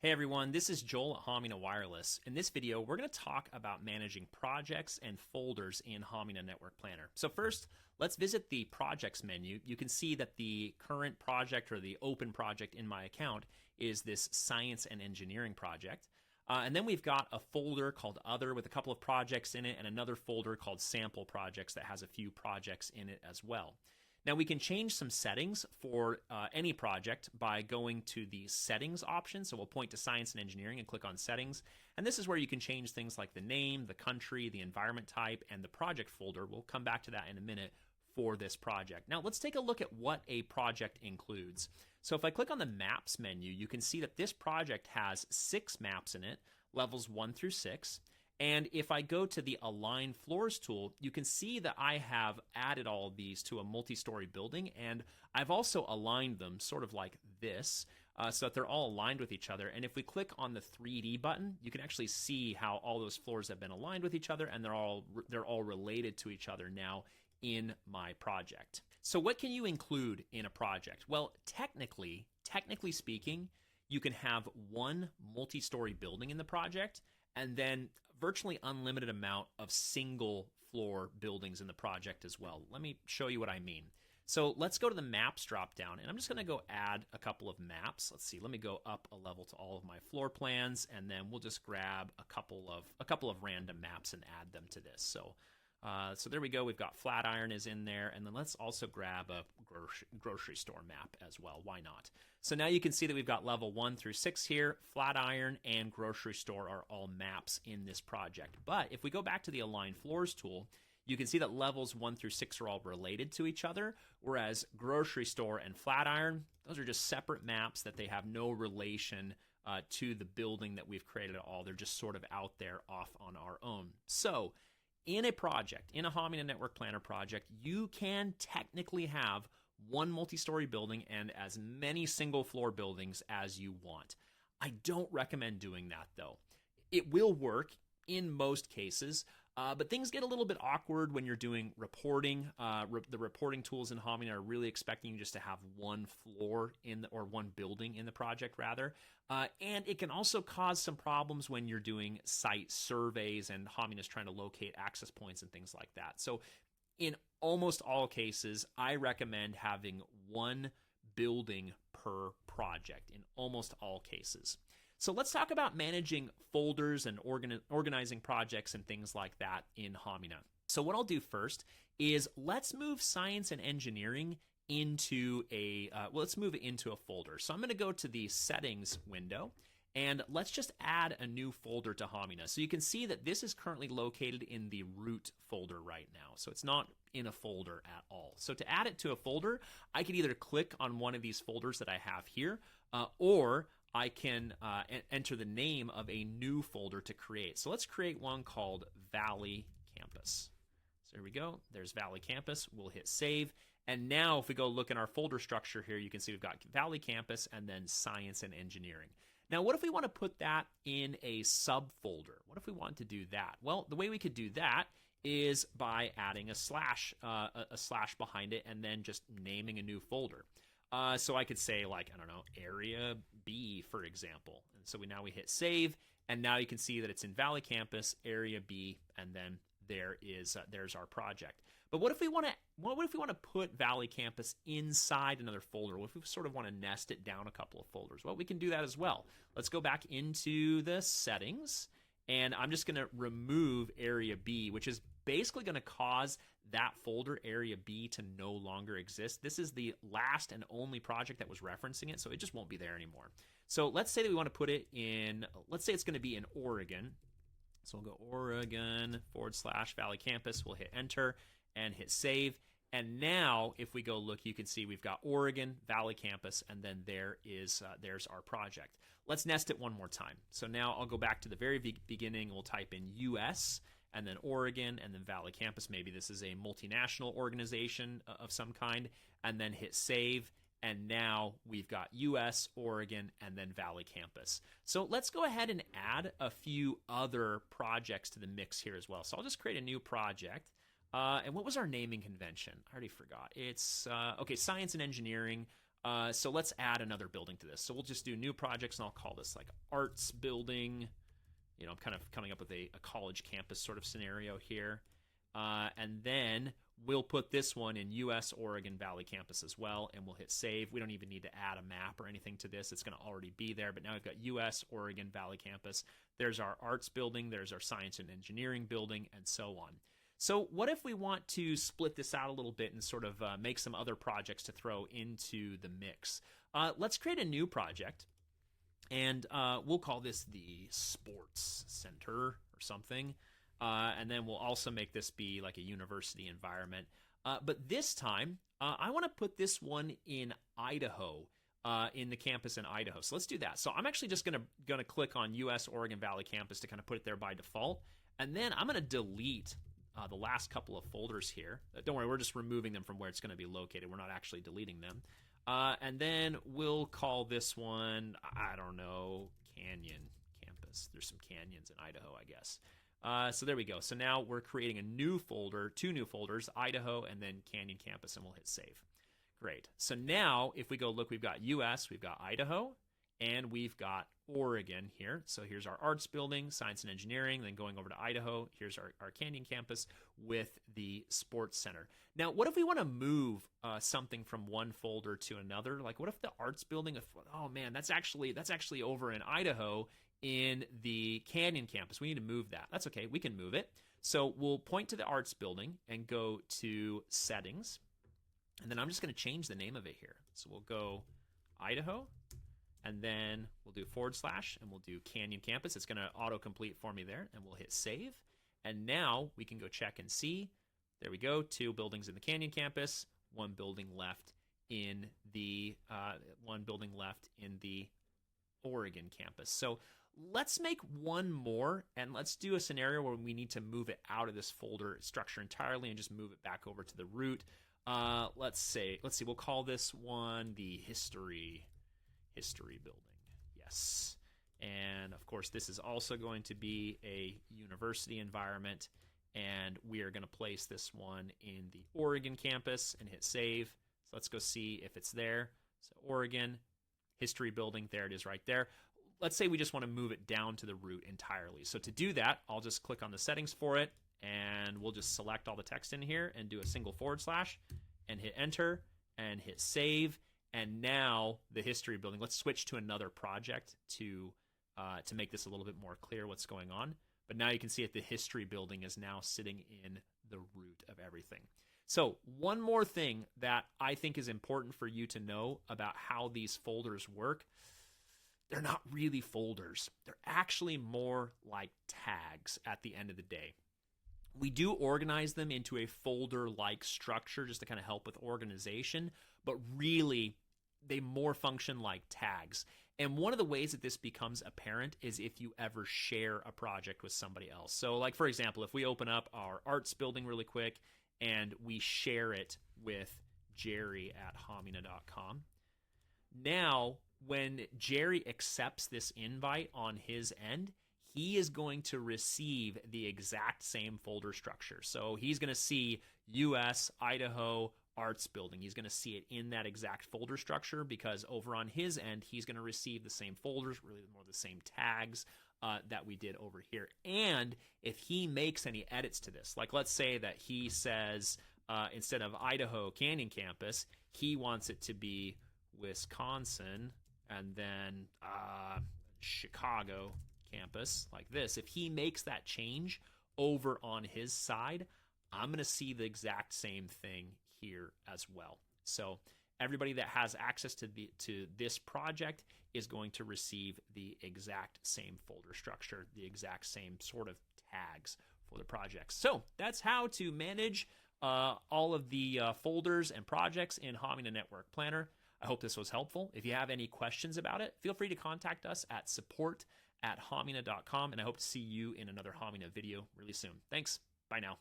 Hey everyone, this is Joel at Hamina Wireless. In this video, we're going to talk about managing projects and folders in Hamina Network Planner. So first, let's visit the Projects menu. You can see that the current project or the open project in my account is this Science and Engineering project. And then we've got a folder called Other with a couple of projects in it and another folder called Sample Projects that has a few projects in it as well. Now we can change some settings for any project by going to the settings option. So we'll point to Science and Engineering and click on settings. And this is where you can change things like the name, the country, the environment type, and the project folder. We'll come back to that in a minute for this project. Now let's take a look at what a project includes. So if I click on the Maps menu, you can see that this project has 6 maps in it, levels 1 through 6. And if I go to the Align Floors tool, you can see that I have added all of these to a multi-story building, and I've also aligned them sort of like this, so that they're all aligned with each other. And if we click on the 3D button, you can actually see how all those floors have been aligned with each other, and they're all related to each other now in my project. So what can you include in a project? Well, technically speaking, you can have one multi-story building in the project, and then virtually unlimited amount of single floor buildings in the project as well. Let me show you what I mean. So let's go to the maps drop down, and I'm just going to go add a couple of maps. Let's see, let me go up a level to all of my floor plans, and then we'll just grab a couple of random maps and add them to this. So there we go. We've got Flatiron is in there, and then let's also grab a grocery store map as well. Why not? So now you can see that we've got level 1 through 6 here. Flatiron and grocery store are all maps in this project. But if we go back to the Align Floors tool, you can see that levels 1 through 6 are all related to each other, whereas grocery store and Flatiron, those are just separate maps that they have no relation to the building that we've created at all. They're just sort of out there off on our own. So in a project, in a Hamina Network Planner project, you can technically have one multi-story building and as many single floor buildings as you want. I don't recommend doing that though. It will work in most cases, but things get a little bit awkward when you're doing reporting. The reporting tools in Hamina are really expecting you just to have one floor or one building in the project rather. And it can also cause some problems when you're doing site surveys and Hamina is trying to locate access points and things like that. So in almost all cases, I recommend having one building per project in almost all cases. So let's talk about managing folders and organizing projects and things like that in Hamina. So what I'll do first is let's move Science and Engineering into let's move it into a folder. So I'm going to go to the Settings window, and let's just add a new folder to Hamina. So you can see that this is currently located in the root folder right now. So it's not in a folder at all. So to add it to a folder, I can either click on one of these folders that I have here, or I can enter the name of a new folder to create. So let's create one called Valley Campus. So there we go. There's Valley Campus. We'll hit save. And now if we go look in our folder structure here, you can see we've got Valley Campus and then Science and Engineering. Now, what if we want to put that in a subfolder? What if we want to do that? Well, the way we could do that is by adding a slash behind it and then just naming a new folder. So I could say, like, I don't know, Area B, for example. And so now we hit save, and now you can see that it's in Valley Campus, Area B, and then there's our project. But what if we want to put Valley Campus inside another folder? What if we sort of want to nest it down a couple of folders? Well, we can do that as well. Let's go back into the settings, and I'm just going to remove Area B, which is basically going to cause that folder, Area B, to no longer exist. This is the last and only project that was referencing it, so it just won't be there anymore. So let's say that we want to put it in, let's say it's going to be in Oregon. So we'll go Oregon / Valley Campus. We'll hit enter and hit save. And now if we go look, you can see we've got Oregon, Valley Campus, and then there's our project. Let's nest it one more time. So now I'll go back to the very beginning. We'll type in US and then Oregon and then Valley Campus. Maybe this is a multinational organization of some kind, and then hit save. And now we've got US, Oregon, and then Valley Campus. So let's go ahead and add a few other projects to the mix here as well. So I'll just create a new project. And what was our naming convention? I already forgot. It's, okay, Science and Engineering. So let's add another building to this. So we'll just do new projects, and I'll call this like arts building. You know, I'm kind of coming up with a college campus sort of scenario here. And then we'll put this one in US Oregon Valley campus as well, and we'll hit save. We don't even need to add a map or anything to this. It's going to already be there, but now we've got US Oregon Valley campus. There's our arts building, there's our science and engineering building, and so on. So what if we want to split this out a little bit and sort of make some other projects to throw into the mix? Let's create a new project, and we'll call this the Sports Center or something. And then we'll also make this be like a university environment. But this time, I want to put this one in Idaho, in the campus in Idaho. So let's do that. So I'm actually just gonna click on US Oregon Valley campus to kind of put it there by default. And then I'm going to delete the last couple of folders here. Don't worry, we're just removing them from where it's going to be located. We're not actually deleting them. And then we'll call this one, I don't know, Canyon Campus. There's some canyons in Idaho, I guess. So there we go. So now we're creating a new folder, 2 new folders, Idaho and then Canyon Campus, and we'll hit save. Great. So now if we go look, we've got US, we've got Idaho, and we've got Oregon here. So here's our arts building, science and engineering, then going over to Idaho, here's our Canyon Campus with the sports center. Now, what if we want to move something from one folder to another? Like, what if the arts building, oh man, that's actually over in Idaho in the Canyon Campus. We need to move that. That's okay, we can move it. So we'll point to the arts building and go to settings. And then I'm just going to change the name of it here. So we'll go Idaho, and then we'll do / and we'll do Canyon Campus. It's going to autocomplete for me there, and we'll hit save. And now we can go check and see. There we go, 2 buildings in the Canyon Campus, 1 building left in the Oregon campus. So let's make one more, and let's do a scenario where we need to move it out of this folder structure entirely and just move it back over to the root. Let's see, we'll call this one the history building. Yes. And of course, this is also going to be a university environment, and we are going to place this one in the Oregon campus and hit save. So let's go see if it's there. So Oregon history building, there it is right there. Let's say we just want to move it down to the root entirely. So to do that, I'll just click on the settings for it, and we'll just select all the text in here and do a single / and hit enter and hit save. And now the history building, let's switch to another project to make this a little bit more clear what's going on. But now you can see that the history building is now sitting in the root of everything. So one more thing that I think is important for you to know about how these folders work. They're not really folders. They're actually more like tags at the end of the day. We do organize them into a folder-like structure just to kind of help with organization, but really they more function like tags. And one of the ways that this becomes apparent is if you ever share a project with somebody else. So like, for example, if we open up our arts building really quick and we share it with Jerry at Hamina.com, now when Jerry accepts this invite on his end, he is going to receive the exact same folder structure. So he's going to see US, Idaho, arts building. He's going to see it in that exact folder structure because over on his end, he's going to receive the same folders, really more the same tags that we did over here. And if he makes any edits to this, like let's say that he says instead of Idaho Canyon Campus, he wants it to be Wisconsin and then Chicago campus like this. If he makes that change over on his side, I'm going to see the exact same thing here as well. So everybody that has access to this project is going to receive the exact same folder structure, the exact same sort of tags for the project. So that's how to manage all of the folders and projects in Hamina Network Planner. I hope this was helpful. If you have any questions about it, feel free to contact us at support@hamina.com, and I hope to see you in another Hamina video really soon. Thanks. Bye now.